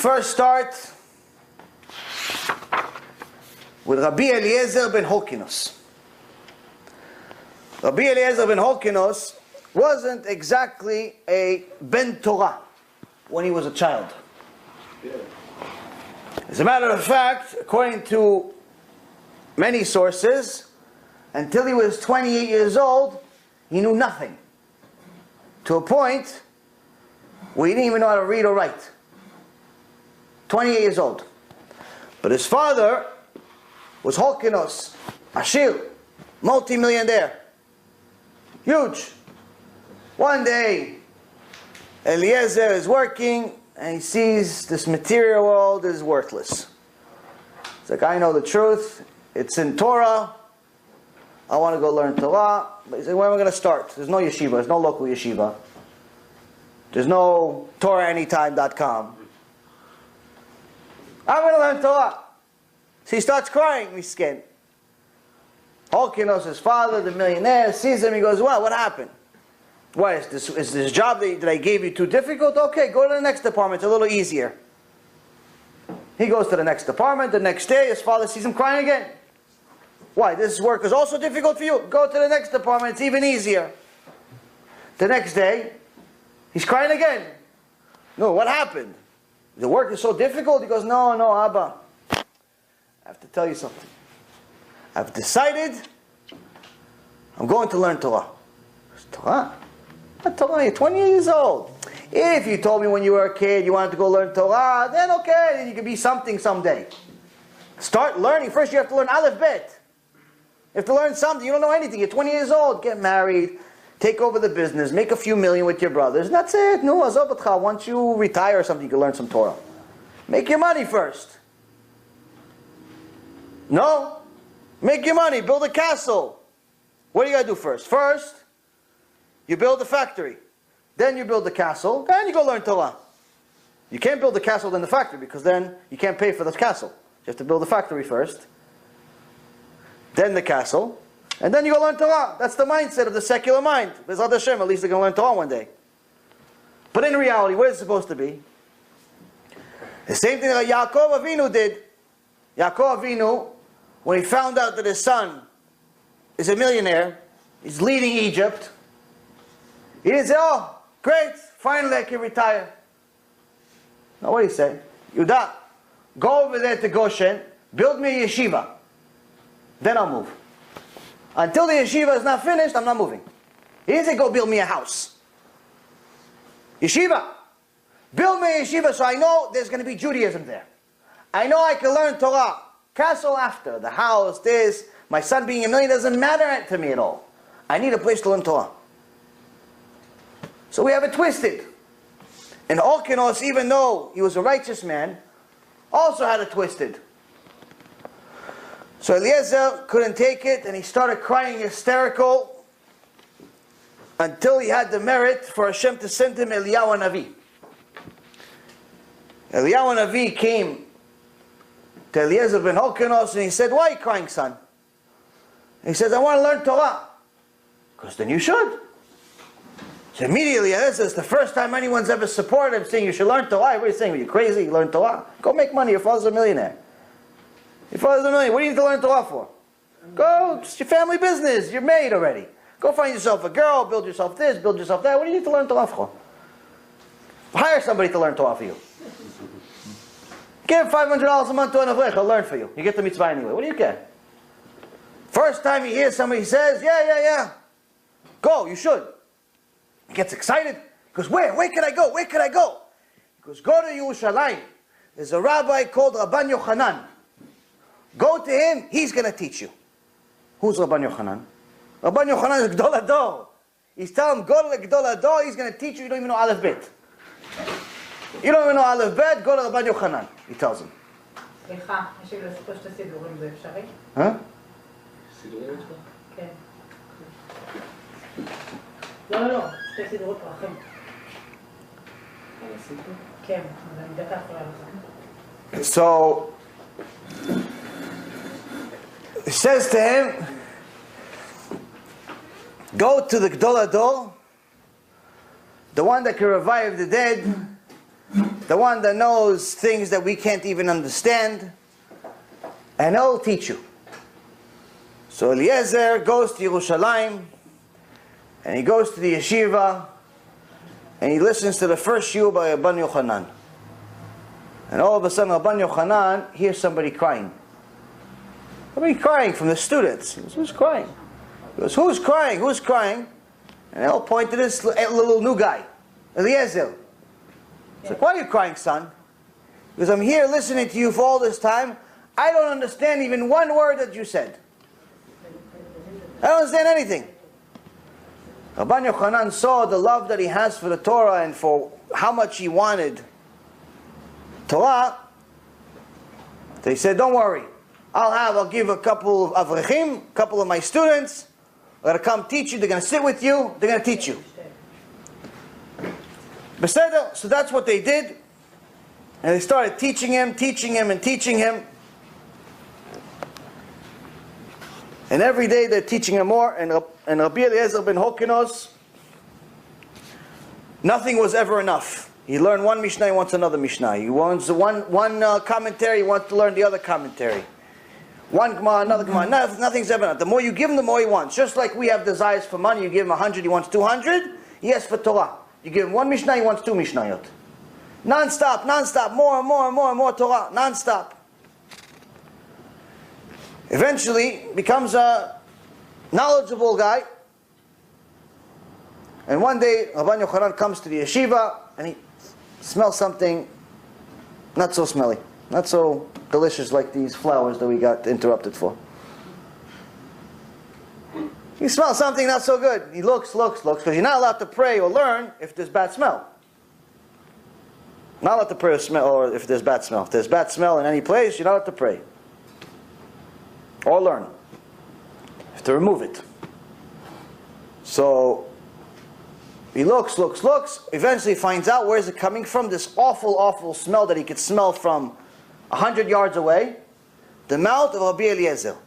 first start with Rabbi Eliezer ben Holkinos. Rabbi Eliezer ben Holkinos wasn't exactly a ben Torah when he was a child. As a matter of fact, according to many sources, until he was 28 years old, he knew nothing. To a point where he didn't even know how to read or write. 28 years old. But his father was Holkinos, Shiur, multi-millionaire. Huge. One day, Eliezer is working and he sees this material world is worthless. He's like, I know the truth. It's in Torah. I want to go learn Torah. But he's like, where am I going to start? There's no yeshiva. There's no local yeshiva. There's no TorahAnytime.com. I'm going to learn Torah. So he starts crying, miskin. Holkinos, his father, the millionaire, sees him. He goes, well, what happened? What, is this job that I gave you too difficult? Okay, go to the next department. It's a little easier. He goes to the next department. The next day, his father sees him crying again. Why? This work is also difficult for you? Go to the next department. It's even easier. The next day, he's crying again. No, what happened? The work is so difficult? He goes, no, Abba. I have to tell you something. I've decided I'm going to learn Torah. Torah? What Torah? You're 28 years old. If you told me when you were a kid you wanted to go learn Torah, then okay, then you could be something someday. Start learning. First you have to learn Aleph Bet. You have to learn something. You don't know anything. You're 20 years old. Get married. Take over the business. Make a few million with your brothers. And that's it. No, azov otcha. Once you retire or something, you can learn some Torah. Make your money first. No. Make your money. Build a castle. What do you got to do first? First, you build a factory. Then you build the castle. Then you go learn Torah. You can't build the castle then the factory because then you can't pay for the castle. You have to build the factory first. Then the castle. And then you go learn Torah. That's the mindset of the secular mind. B'ezrat Hashem, at least they're going to learn Torah one day. But in reality, what is it supposed to be? The same thing that Yaakov Avinu did. Yaakov Avinu, when he found out that his son is a millionaire, he's leading Egypt, he didn't say, oh, great, finally I can retire. No, what did he say? Yudah, go over there to Goshen, build me a yeshiva. Then I'll move. Until the yeshiva is not finished, I'm not moving. He didn't say, go build me a house. Yeshiva. Build me a yeshiva so I know there's going to be Judaism there. I know I can learn Torah. Castle after, the house, this, my son being a millionaire doesn't matter to me at all. I need a place to learn Torah. So we have it twisted. And Holkinos, even though he was a righteous man, also had it twisted. So Eliezer couldn't take it and he started crying hysterical until he had the merit for Hashem to send him Eliyahu Navi. Eliyahu Navi came to Eliezer ben Holkinos and he said, why are you crying, son? And he says, I want to learn Torah. Because then you should. So immediately, this is the first time anyone's ever supported him saying you should learn Torah. Everybody's saying, are you crazy? You learn Torah? Go make money. Your father's a millionaire. Your father's a millionaire. What do you need to learn Torah for? Go, it's your family business. You're married already. Go find yourself a girl, build yourself this, build yourself that. What do you need to learn Torah for? Hire somebody to learn Torah for you. Give $500 a month to an Avot, he'll learn for you. You get the mitzvah anyway. What do you care? First time you hear somebody says, yeah. Go, you should. He gets excited. He goes, where can I go? Where can I go? He goes, go to Yerushalayim. There's a rabbi called Rabban Yochanan. Go to him, he's going to teach you. Who's Rabban Yochanan? Rabban Yochanan is Gdol Ador. He's telling him, go to the Gdol Ador, he's going to teach you. You don't even know Aleph Bet. You don't even know Aleph Bet, go to Rabban Yochanan. He tells him. סליחה, יש לי לספר שתי סידורים, זה אפשרי? סידורים יש לך? כן. לא, שתי סידורות פרחים. כן, אז אני דקה יכולה לך. So, it says to him, go to the Gdol Ador, the one that can revive the dead, the one that knows things that we can't even understand, and he'll teach you. So Eliezer goes to Yerushalayim, and he goes to the yeshiva, and he listens to the first shiur by Rabbi Yochanan. And all of a sudden, Rabbi Yochanan hears somebody crying. Somebody crying from the students. He goes, who's crying? He goes, who's crying? Who's crying? And they'll point to this little new guy, Eliezer. He's like, why are you crying, son? Because I'm here listening to you for all this time. I don't understand even one word that you said. I don't understand anything. Rabbi Yochanan saw the love that he has for the Torah and for how much he wanted Torah. They said, don't worry. I'll give a couple of avrechim, a couple of my students. They're going to come teach you. They're going to sit with you. They're going to teach you. Beseder. So that's what they did. And they started teaching him, and teaching him. And every day they're teaching him more. And Rabbi Eliezer ben Hokinos, nothing was ever enough. He learned one Mishnah, he wants another Mishnah. He wants one commentary, he wants to learn the other commentary. One Gemara, another Gemara. Nothing's ever enough. The more you give him, the more he wants. Just like we have desires for money, you give him 100, he wants 200. He asks for Torah. You give him one Mishnah, he wants 2 Mishnayot. Non-stop, more Torah, non-stop. Eventually, becomes a knowledgeable guy. And one day, Rabbi Yochanan comes to the yeshiva, and he smells something not so smelly, not so delicious like these flowers that we got interrupted for. He smells something not so good. He looks, because you're not allowed to pray or learn if there's bad smell. Not allowed to pray or smell, or if there's bad smell. If there's bad smell in any place, you're not allowed to pray. Or learn. You have to remove it. So, he looks, eventually finds out where is it coming from, this awful smell that he could smell from 100 yards away. The mouth of Rabbi Eliezer.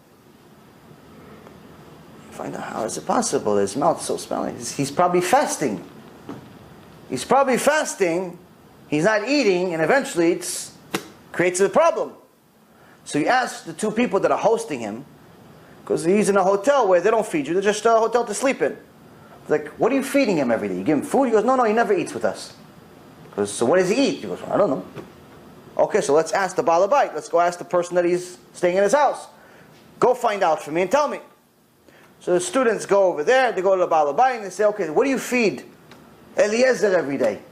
Find out, how is it possible? His mouth is so smelly. He's probably fasting. He's not eating, and eventually it creates a problem. So he asks the 2 people that are hosting him, because he's in a hotel where they don't feed you, they're just a hotel to sleep in. It's like, what are you feeding him every day? You give him food? He goes, no, he never eats with us. He goes, so what does he eat? He goes, I don't know. Okay, so let's ask the Baal Habayit. Let's go ask the person that he's staying in his house. Go find out for me and tell me. So the students go over there, they go to the Baal Habayit and they say, okay, what do you feed Eliezer every day?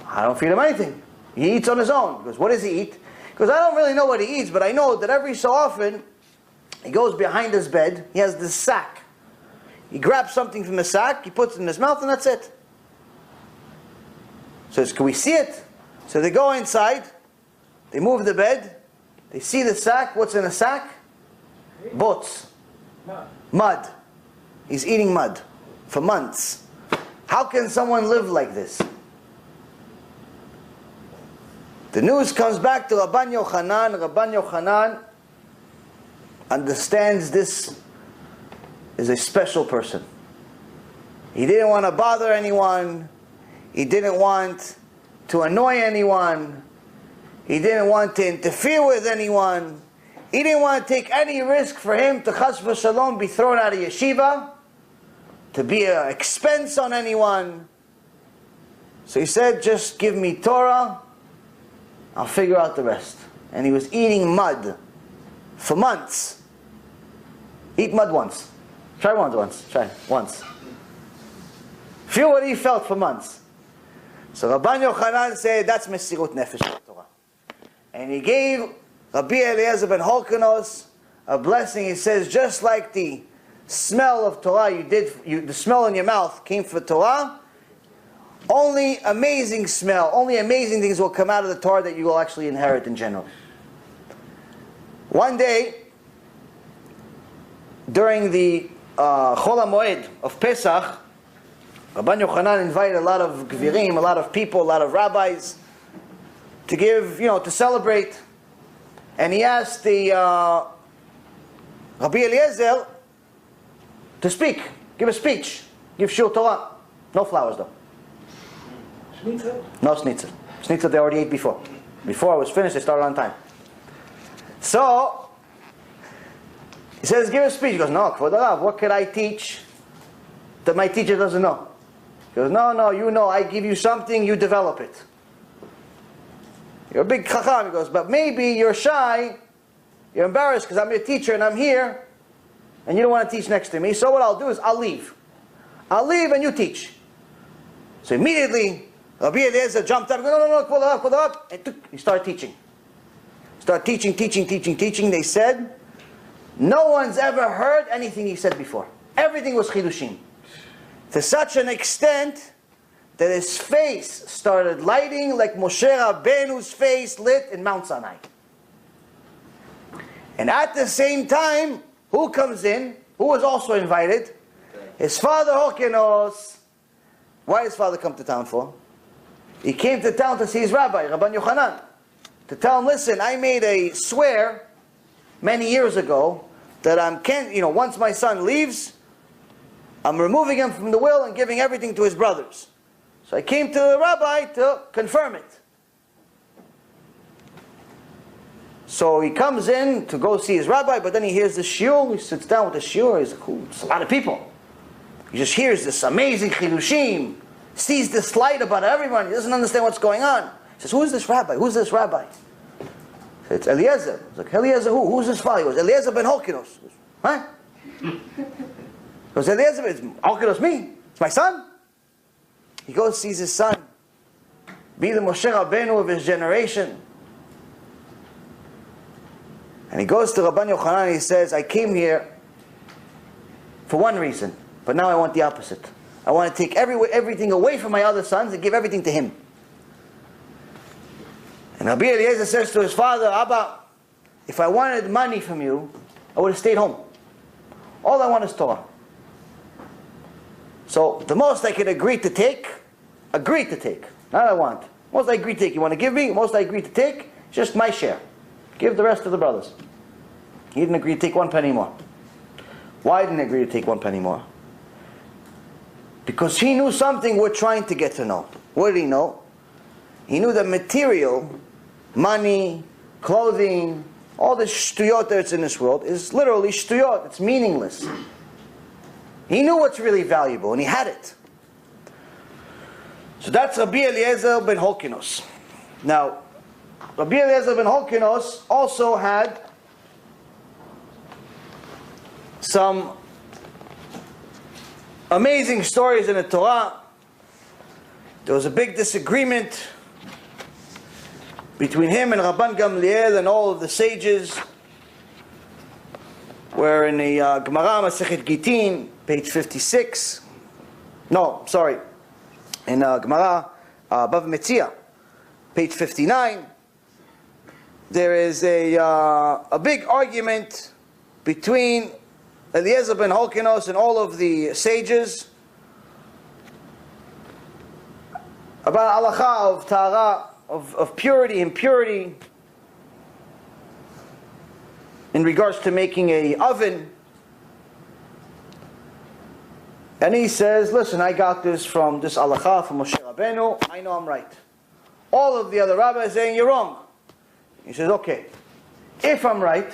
I don't feed him anything. He eats on his own. He goes, what does he eat? He goes, I don't really know what he eats, but I know that every so often he goes behind his bed, he has this sack. He grabs something from the sack, he puts it in his mouth, and that's it. So can we see it? So they go inside, they move the bed, they see the sack. What's in the sack? Bots. Mud. He's eating mud for months. How can someone live like this? The news comes back to Rabbi Yochanan. Rabbi Yochanan understands this is a special person. He didn't want to bother anyone. He didn't want to annoy anyone. He didn't want to interfere with anyone. He didn't want to take any risk for him to chas v'shalom be thrown out of yeshiva, to be an expense on anyone. So he said, just give me Torah, I'll figure out the rest. And he was eating mud for months. Eat mud once. Try once. Try once. Feel what he felt for months. So Rabbi Yochanan said, that's Mesirut Nefesh Torah. And he gave Rabbi Eliezer ben Horkanos a blessing. He says, just like the smell of Torah the smell in your mouth came for Torah, only amazing smell, only amazing things will come out of the Torah that you will actually inherit in general. One day, during the Chol HaMoed of Pesach, Rabbi Yochanan invited a lot of gvirim, a lot of people, a lot of rabbis to give, to celebrate. And he asked the Rabbi Eliezer to speak, give a speech, give Shiur Torah. No flowers though. Schnitzel? No schnitzel. Schnitzel they already ate before. Before I was finished, I started on time. So, he says, give a speech. He goes, no, Kvod Harav, what could I teach that my teacher doesn't know? He goes, no, you know, I give you something, you develop it. You're a big chacham. He goes, but maybe you're shy, you're embarrassed because I'm your teacher and I'm here, and you don't want to teach next to me. So what I'll do is I'll leave. I'll leave and you teach. So immediately, Rabbi Eliezer jumped up, no, Kvod Harav, and he started teaching. Start teaching. They said, no one's ever heard anything he said before. Everything was chidushim. To such an extent that his face started lighting like Moshe Rabbeinu's face lit in Mount Sinai. And at the same time, who comes in? Who was also invited? His father Hokenos. Why did his father come to town for? He came to town to see his rabbi, Rabban Yochanan. To tell him, listen, I made a swear many years ago that once my son leaves, I'm removing him from the will and giving everything to his brothers. So I came to the rabbi to confirm it. So he comes in to go see his rabbi, but then he hears the shiur. He sits down with the shiur. He's like, it's a lot of people. He just hears this amazing chidushim, sees this light about everyone. He doesn't understand what's going on. He says, who is this rabbi? Who's this rabbi? It's Eliezer. He's like, Eliezer who? Who's his father? He goes, Eliezer ben Hokinos. Huh? He goes, Eliezer ben Hokinos, me? It's my son? He goes, sees his son. Be the Moshe Rabbeinu of his generation. And he goes to Rabban Yochanan and he says, I came here for one reason, but now I want the opposite. I want to take everything away from my other sons and give everything to him. And Rabbi Eliezer says to his father, Abba, if I wanted money from you, I would have stayed home. All I want is Torah. So the most I could agree to take, not I want. Most I agree to take, you want to give me, most I agree to take, just my share. Give the rest to the brothers. He didn't agree to take 1 penny more. Why didn't he agree to take 1 penny more? Because he knew something we're trying to get to know. What did he know? He knew that material, money, clothing, all the shtuyot that's in this world is literally shtuyot. It's meaningless. He knew what's really valuable, and he had it. So that's Rabbi Eliezer ben Hokinos. Now, Rabbi Eliezer ben Hokinos also had some amazing stories in the Torah. There was a big disagreement between him and Rabban Gamliel and all of the sages, where in the Gemara Masechet Gitin, page 56, in Gemara Bava Metzia, page 59, there is a big argument between Eliezer ben Hokinos and all of the sages about halacha of tahara, of purity, impurity, in regards to making a oven. And he says, listen, I got this from this halacha from Moshe Rabbeinu, I know I'm right. All of the other rabbis are saying you're wrong. He says, okay, if I'm right,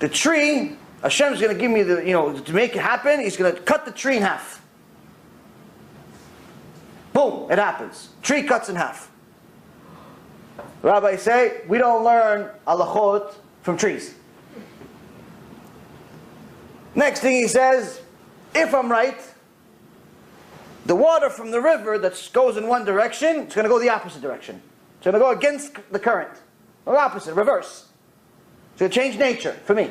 the tree, Hashem's going to give me to make it happen, He's going to cut the tree in half. Boom, it happens. Tree cuts in half. Rabbis say, we don't learn halachot from trees. Next thing he says, if I'm right, the water from the river that goes in one direction, it's going to go the opposite direction. It's going to go against the current. Or opposite, reverse. It's going to change nature for me.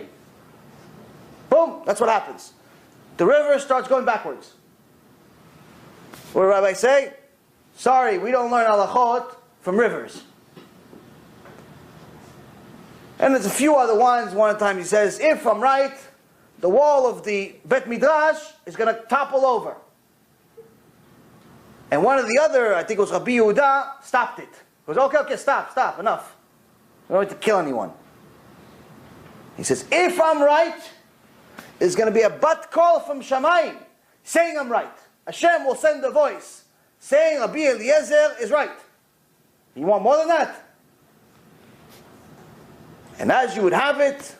Boom, that's what happens. The river starts going backwards. What do rabbis say? Sorry, we don't learn halachot from rivers. And there's a few other ones. One time he says, if I'm right, the wall of the Bet Midrash is going to topple over. And one of the other, I think it was Rabbi Yehuda, stopped it. He goes, okay, stop, enough. We don't need to kill anyone. He says, if I'm right, there's going to be a bat call from Shamayim saying I'm right. Hashem will send a voice saying Rabbi Eliezer is right. You want more than that? And as you would have it,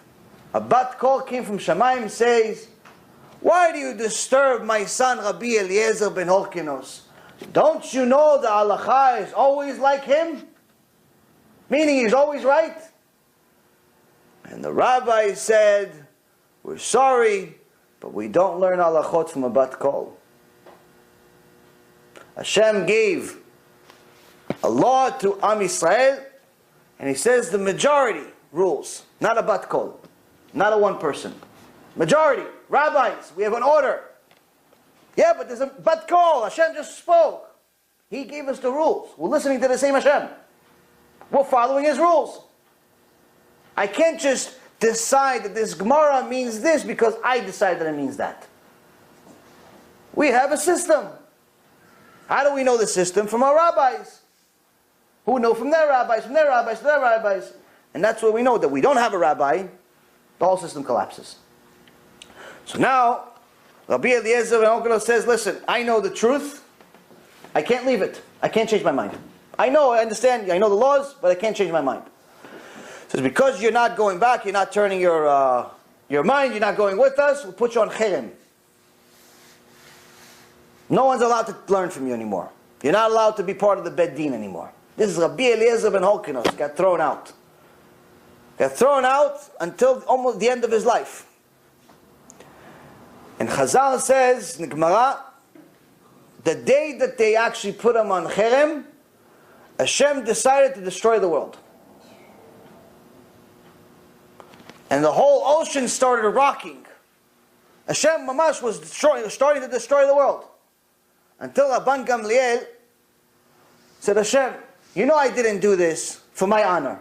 a bat kol came from Shamayim and says, why do you disturb my son Rabbi Eliezer ben Horkinos? Don't you know the halacha is always like him? Meaning he's always right? And the rabbi said, we're sorry, but we don't learn halachot from a bat kol. Hashem gave a law to Am Yisrael, and he says the majority rules, not a bat kol, not a one person. Majority, rabbis, we have an order. Yeah, but there's a bat kol, Hashem just spoke. He gave us the rules. We're listening to the same Hashem. We're following his rules. I can't just decide that this Gemara means this because I decide that it means that. We have a system. How do we know the system? From our rabbis, who know from their rabbis, from their rabbis, to their rabbis. And that's where we know that we don't have a rabbi, the whole system collapses. So now, Rabbi Eliezer ben Horkinos says, listen, I know the truth, I can't leave it. I can't change my mind. I know, I understand, I know the laws, but I can't change my mind. Says, because you're not going back, you're not turning your mind, you're not going with us, we'll put you on cherem. No one's allowed to learn from you anymore. You're not allowed to be part of the Beit Din anymore. This is Rabbi Eliezer ben Horkinos, got thrown out. Got thrown out until almost the end of his life. And Chazal says, in the Gemara, the day that they actually put him on cherem, Hashem decided to destroy the world. And the whole ocean started rocking. Hashem Mamash was starting to destroy the world. Until Rabban Gamliel said, Hashem, you know I didn't do this for my honor.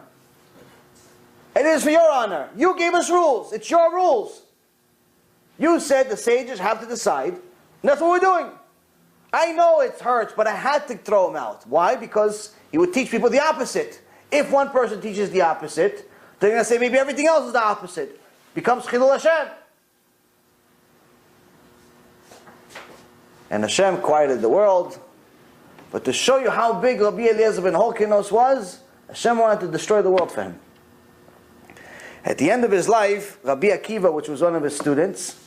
It is for your honor. You gave us rules. It's your rules. You said the sages have to decide. And that's what we're doing. I know it hurts, but I had to throw him out. Why? Because he would teach people the opposite. If one person teaches the opposite, they're going to say maybe everything else is the opposite. Becomes Chilul Hashem. And Hashem quieted the world. But to show you how big Rabbi Eliezer ben Horkinos was, Hashem wanted to destroy the world for him. At the end of his life, Rabbi Akiva, which was one of his students,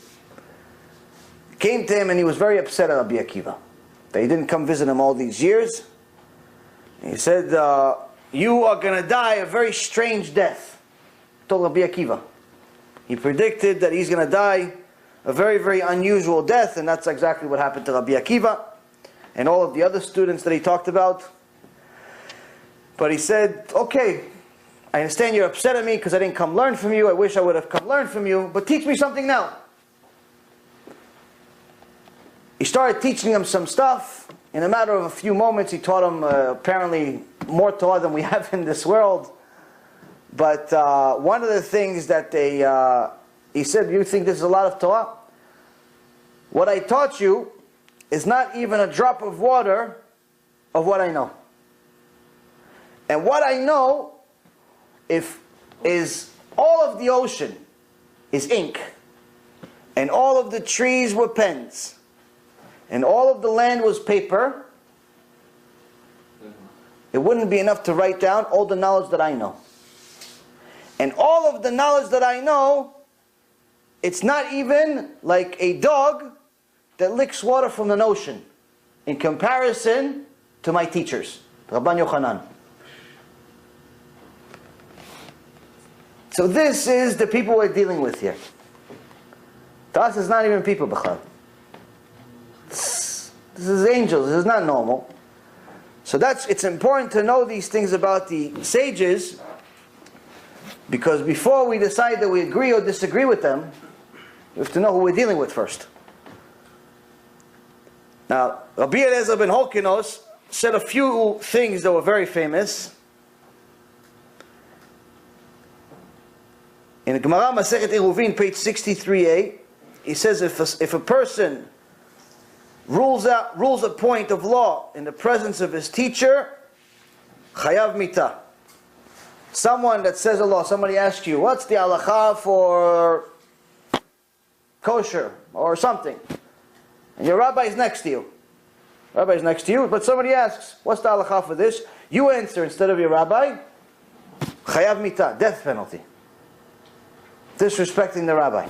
came to him and he was very upset at Rabbi Akiva. That he didn't come visit him all these years. He said, you are going to die a very strange death. Told Rabbi Akiva. He predicted that he's going to die a very, very unusual death, and that's exactly what happened to Rabbi Akiva and all of the other students that he talked about. But he said, okay, I understand you're upset at me because I didn't come learn from you. I wish I would have come learn from you, but teach me something now. He started teaching him some stuff. In a matter of a few moments, he taught him apparently more Torah than we have in this world. But one of the things that he said, you think this is a lot of Torah? What I taught you is not even a drop of water of what I know. And what I know is all of the ocean is ink. And all of the trees were pens. And all of the land was paper. It wouldn't be enough to write down all the knowledge that I know. And all of the knowledge that I know, it's not even like a dog that licks water from an ocean in comparison to my teachers, Rabban Yochanan. So this is the people we're dealing with here. To us, it's not even people, B'chal. This is angels. This is not normal. So it's important to know these things about the sages, because before we decide that we agree or disagree with them, we have to know who we're dealing with first. Now, Rabbi Eliezer ben Horkinos said a few things that were very famous. In the Gemara Masechet Eruvin, page 63a, he says if a person rules a point of law in the presence of his teacher, chayav mitah. Someone that says a law, somebody asks you, what's the halacha for kosher or something? And your rabbi is next to you. Rabbi's next to you, but somebody asks, what's the halacha for this? You answer instead of your rabbi, chayav mita, death penalty. Disrespecting the rabbi.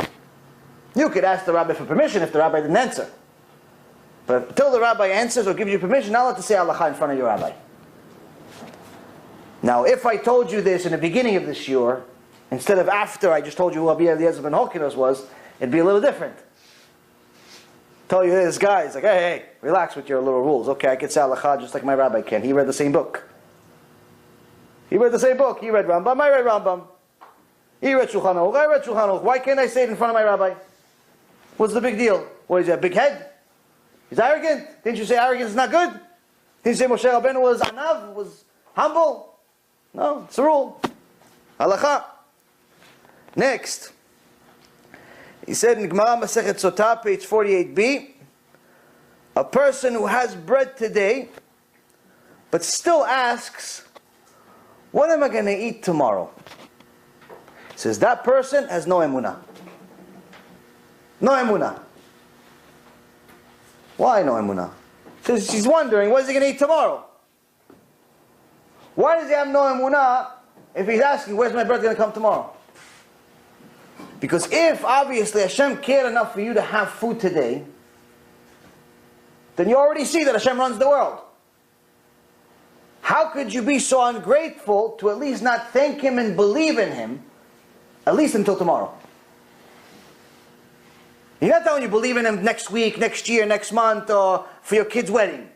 You could ask the rabbi for permission if the rabbi didn't answer. But until the rabbi answers or gives you permission, not allowed to say halacha in front of your rabbi. Now, if I told you this in the beginning of the shiur, instead of after I just told you who Rabbi Eliezer ben Holkinos was, it'd be a little different. Tell you this guy, it's like, hey, relax with your little rules. Okay, I can say halacha just like my rabbi can. He read the same book. He read the same book. He read Rambam, I read Rambam. He read Shulchan Aruch, I read Shulchan Aruch. Why can't I say it in front of my rabbi? What's the big deal? What, is he a big head? He's arrogant? Didn't you say arrogance is not good? Didn't you say Moshe Rabbeinu was anav, was humble? No, it's a rule. Halacha. Next. He said in Gemara Masechet Sotah, page 48b, a person who has bread today, but still asks, what am I going to eat tomorrow? He says, that person has no emunah. No emunah. Why no emunah? Because he's wondering, what is he going to eat tomorrow? Why does he have no emunah if he's asking, where's my bread going to come tomorrow? Because if, obviously, Hashem cared enough for you to have food today, then you already see that Hashem runs the world. How could you be so ungrateful to at least not thank Him and believe in Him, at least until tomorrow? He's not telling you believe in Him next week, next year, next month, or for your kid's wedding.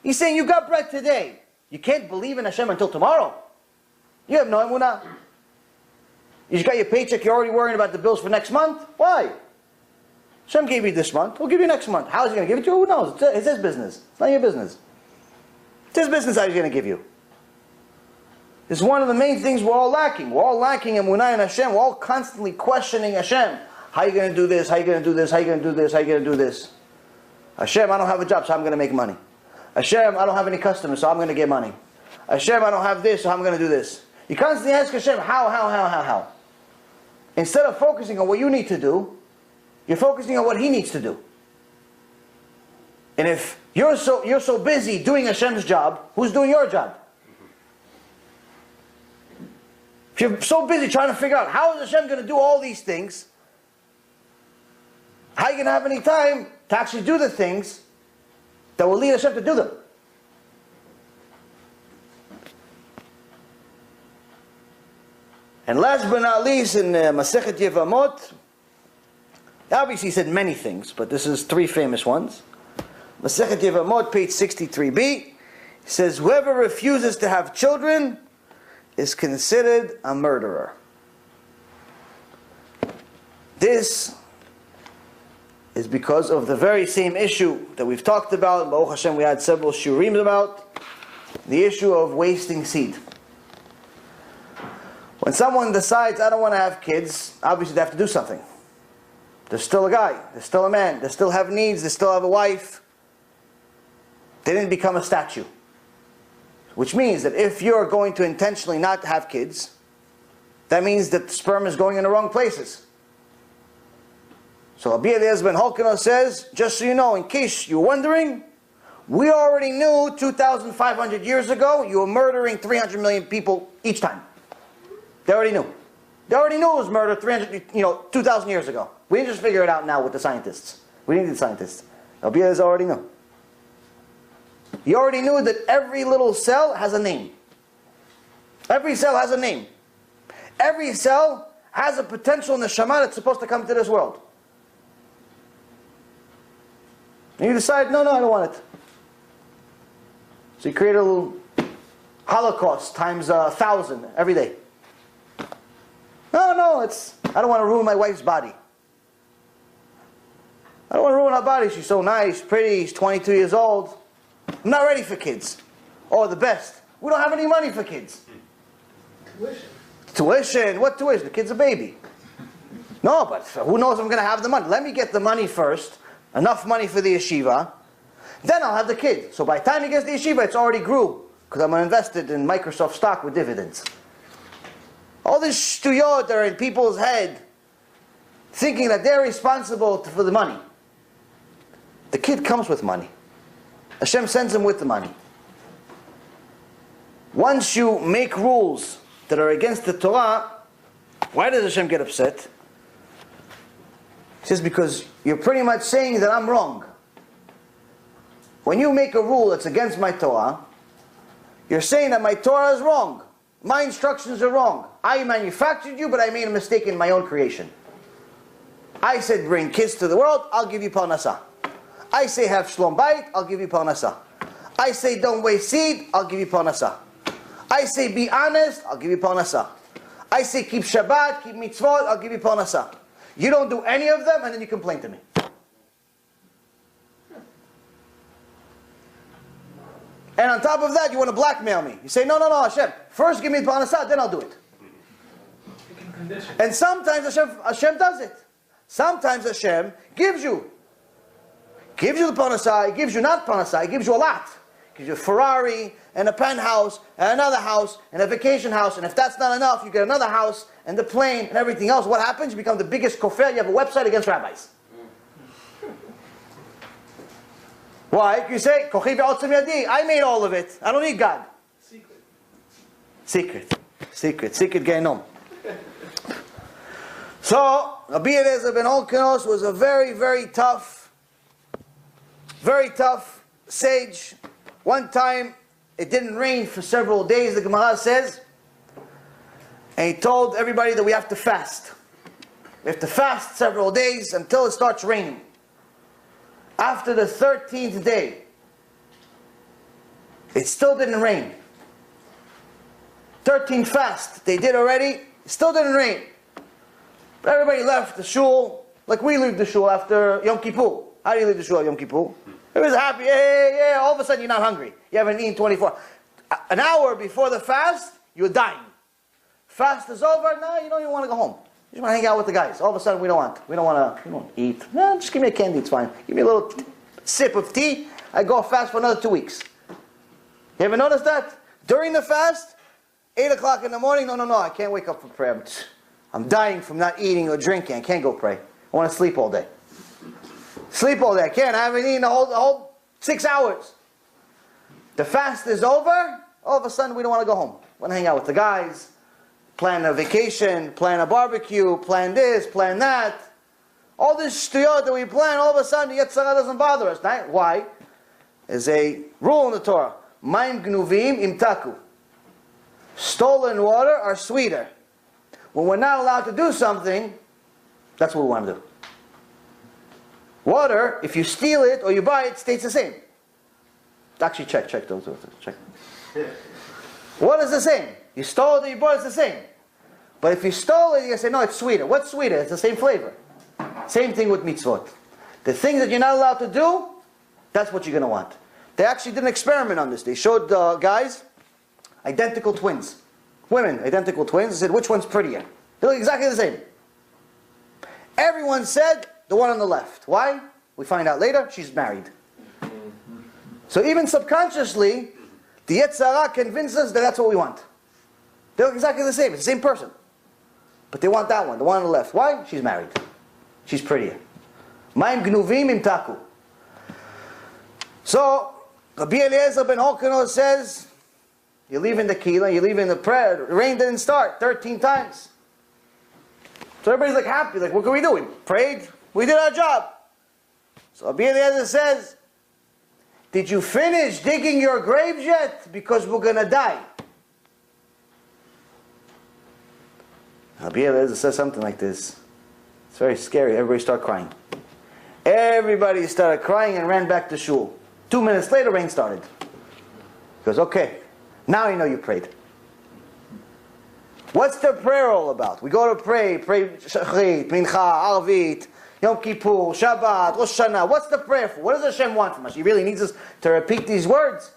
He's saying you got bread today. You can't believe in Hashem until tomorrow. You have no emunah. You just got your paycheck, you're already worrying about the bills for next month? Why? Hashem gave you this month, we'll give you next month. How is He going to give it to you? Who knows? It's His business. It's not your business. It's His business how He's going to give you. This is one of the main things we're all lacking. We're all lacking emunah in Hashem. We're all constantly questioning Hashem. How are you going to do this? How are you going to do this? How are you going to do this? How are you going to do this? Hashem, I don't have a job, so I'm going to make money. Hashem, I don't have any customers, so I'm going to get money. Hashem, I don't have this, so I'm going to do this. You constantly ask Hashem, how? Instead of focusing on what you need to do, you're focusing on what He needs to do. And if you're so busy doing Hashem's job, who's doing your job? If you're so busy trying to figure out how is Hashem going to do all these things, how are you going to have any time to actually do the things that will lead Hashem to do them? And last but not least, in Masechet Yevamot, obviously he said many things, but this is three famous ones. Masechet Yevamot, page 63b, he says, whoever refuses to have children is considered a murderer. This is because of the very same issue that we've talked about. Baruch Hashem, we had several shiurim about the issue of wasting seed. When someone decides, I don't want to have kids, obviously they have to do something. They're still a guy, they're still a man, they still have needs, they still have a wife. They didn't become a statue. Which means that if you're going to intentionally not have kids, that means that the sperm is going in the wrong places. So Rabbi Eliezer ben Holkinos says, just so you know, in case you're wondering, we already knew 2,500 years ago you were murdering 300 million people each time. They already knew. They already knew it was murder 2,000 years ago. We didn't just figure it out now with the scientists. We didn't need scientists. Rabbi Eliezer already knew. He already knew that every little cell has a name. Every cell has a name. Every cell has a potential neshama that's supposed to come to this world. And you decide, no, I don't want it. So you create a little Holocaust times 1,000 every day. No, I don't want to ruin my wife's body. I don't want to ruin her body. She's so nice, pretty, she's 22 years old. I'm not ready for kids. Oh, the best. We don't have any money for kids. Tuition? What tuition? The kid's a baby. No, but who knows if I'm going to have the money? Let me get the money first. Enough money for the yeshiva. Then I'll have the kid. So by the time he gets the yeshiva, it's already grew. Because I'm invested in Microsoft stock with dividends. All this shtuyot are in people's head, thinking that they're responsible for the money. The kid comes with money. Hashem sends him with the money. Once you make rules that are against the Torah, why does Hashem get upset? He says, because you're pretty much saying that I'm wrong. When you make a rule that's against my Torah, you're saying that my Torah is wrong. My instructions are wrong. I manufactured you, but I made a mistake in my own creation. I said bring kids to the world, I'll give you parnasah. I say have shlom bayit, I'll give you parnasah. I say don't waste seed, I'll give you parnasah. I say be honest, I'll give you parnasah. I say keep Shabbat, keep mitzvot, I'll give you parnasah. You don't do any of them, and then you complain to me. And on top of that, you want to blackmail me. You say, no, Hashem, first give me the parnasah, then I'll do it. And sometimes Hashem does it. Sometimes Hashem gives you the parnasah, He gives you not parnasah, He gives you a lot. He gives you a Ferrari, and a penthouse, and another house, and a vacation house, and if that's not enough, you get another house, and the plane, and everything else. What happens? You become the biggest kofar, you have a website against rabbis. Why? You say, Kochi ve'otzim yadi, I made all of it, I don't need God. Secret gehenom. So, Rabbi Eliezer ben Olkenos was a very, very tough sage. One time, it didn't rain for several days, the Gemara says, and he told everybody that we have to fast. We have to fast several days until it starts raining. After the 13th day, it still didn't rain. 13th fast, they did already, still didn't rain. But everybody left the shul, like we leave the shul after Yom Kippur. How do you leave the shul at Yom Kippur? Everybody's happy, yeah, all of a sudden you're not hungry. You haven't eaten 24. An hour before the fast, you're dying. Fast is over, no, you don't even want to go home. You just want to hang out with the guys. All of a sudden we don't eat. No, just give me a candy, it's fine. Give me a little sip of tea, I go fast for another 2 weeks. You ever notice that? During the fast, 8 o'clock in the morning, no, I can't wake up for prayer. I'm dying from not eating or drinking. I can't go pray. I want to sleep all day. I can't. I haven't eaten the whole 6 hours. The fast is over. All of a sudden, we don't want to go home. We want to hang out with the guys, plan a vacation, plan a barbecue, plan this, plan that. All this shtuyot that we plan, all of a sudden, the Yetzirah doesn't bother us. Right? Why? There's a rule in the Torah. Mayim gnuvim impactul. Stolen water are sweeter. When we're not allowed to do something, that's what we want to do. Water, if you steal it or you buy it, stays the same. Actually, check those. Check. What is the same? You stole it or you bought it, it's the same. But if you stole it, you say, no, it's sweeter. What's sweeter? It's the same flavor. Same thing with mitzvot. The things that you're not allowed to do, that's what you're going to want. They actually did an experiment on this. They showed guys identical twins. Women, identical twins. They said, which one's prettier? They look exactly the same. Everyone said, the one on the left. Why? We find out later, she's married. So even subconsciously, the Yetzirah convinces us that that's what we want. They look exactly the same. It's the same person. But they want that one, the one on the left. Why? She's married. She's prettier. Mayim gnuvim impactul. So, Rabbi Eliezer ben Olkenos says, you're leaving the kila, you're leaving the prayer. The rain didn't start 13 times. So everybody's like happy, like what can we do? We prayed, we did our job. So Rabbi Eliezer says, did you finish digging your graves yet? Because we're going to die. Rabbi Eliezer says something like this. It's very scary. Everybody started crying. Everybody started crying and ran back to shul. 2 minutes later, rain started. He goes, okay, now I know you prayed. What's the prayer all about? We go to pray Shachrit, Mincha, Arvit, Yom Kippur, Shabbat, Rosh Hashanah. What's the prayer for? What does Hashem want from us? He really needs us to repeat these words.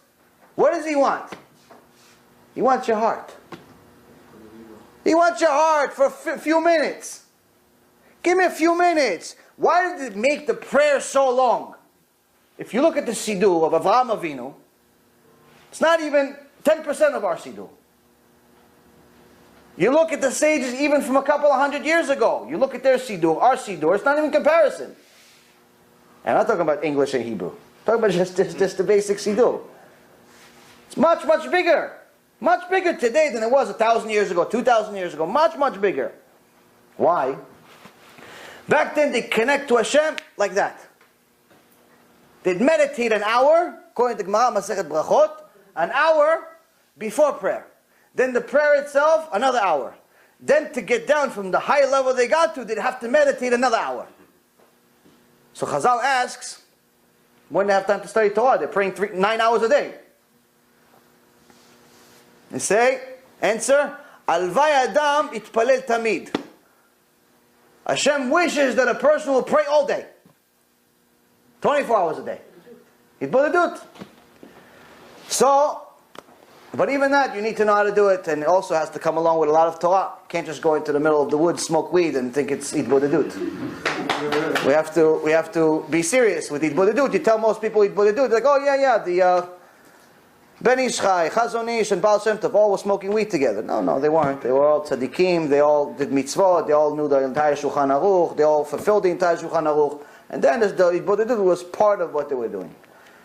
What does He want? He wants your heart. He wants your heart for a few minutes. Give me a few minutes. Why did it make the prayer so long? If you look at the Siddur of Avraham Avinu, it's not even 10% of our Siddur. You look at the sages even from a couple of 100 years ago. You look at their Siddur, our Siddur, it's not even comparison. And I'm not talking about English and Hebrew. Talk about just the basic siddur. It's much, much bigger. Much bigger today than it was 1,000 years ago, 2,000 years ago. Much, much bigger. Why? Back then they connect to Hashem like that. They'd meditate an hour, according to Gemara Masechet Brachot, an hour before prayer. Then the prayer itself, another hour. Then to get down from the high level they got to, they'd have to meditate another hour. So Chazal asks, when they have time to study Torah, they're praying 9 hours a day. They say, answer, Alvay Adam itpalel tamid. Hashem wishes that a person will pray all day. 24 hours a day. Hitbodedut. So, but even that, you need to know how to do it, and it also has to come along with a lot of Torah. You can't just go into the middle of the woods, smoke weed, and think it's Hitbodedut. We have to be serious with Hitbodedut. You tell most people Hitbodedut, they're like, oh yeah, the Ben Ish Chai, Chazon Ish, and Baal Shem Tov all were smoking weed together. No, they weren't. They were all tzaddikim, they all did mitzvot, they all knew the entire Shulchan Aruch, they all fulfilled the entire Shulchan Aruch, and then the Hitbodedut was part of what they were doing.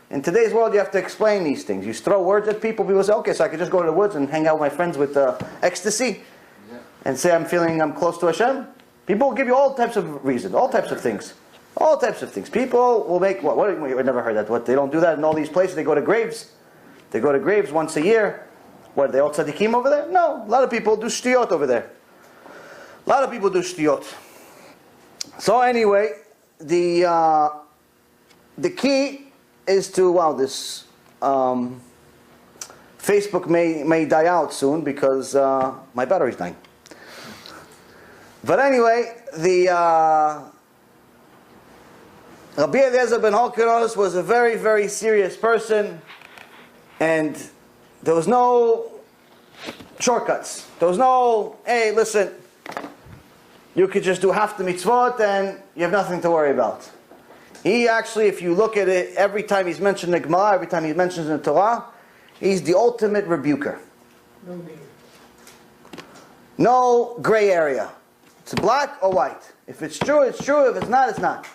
In today's world, you have to explain these things. You throw words at people, people say, okay, so I can just go to the woods and hang out with my friends with ecstasy, and say I'm close to Hashem. People will give you all types of reasons, all types of things. All types of things. People will make, what I never heard that. What, they don't do that in all these places, they go to graves. They go to graves once a year. What, are they all tzaddikim over there? No, a lot of people do shtiyot over there. A lot of people do shtiyot. So anyway, the key is to, wow, this Facebook may die out soon because my battery's dying. But anyway, the Rabbi Eliezer ben Horkonos was a very, very serious person. And there was no shortcuts. There was no, hey, listen, you could just do half the mitzvot and you have nothing to worry about. He actually, if you look at it, every time he's mentioned in the Gemara, every time he mentions in the Torah, he's the ultimate rebuker. No gray area. It's black or white. If it's true, it's true. If it's not, it's not.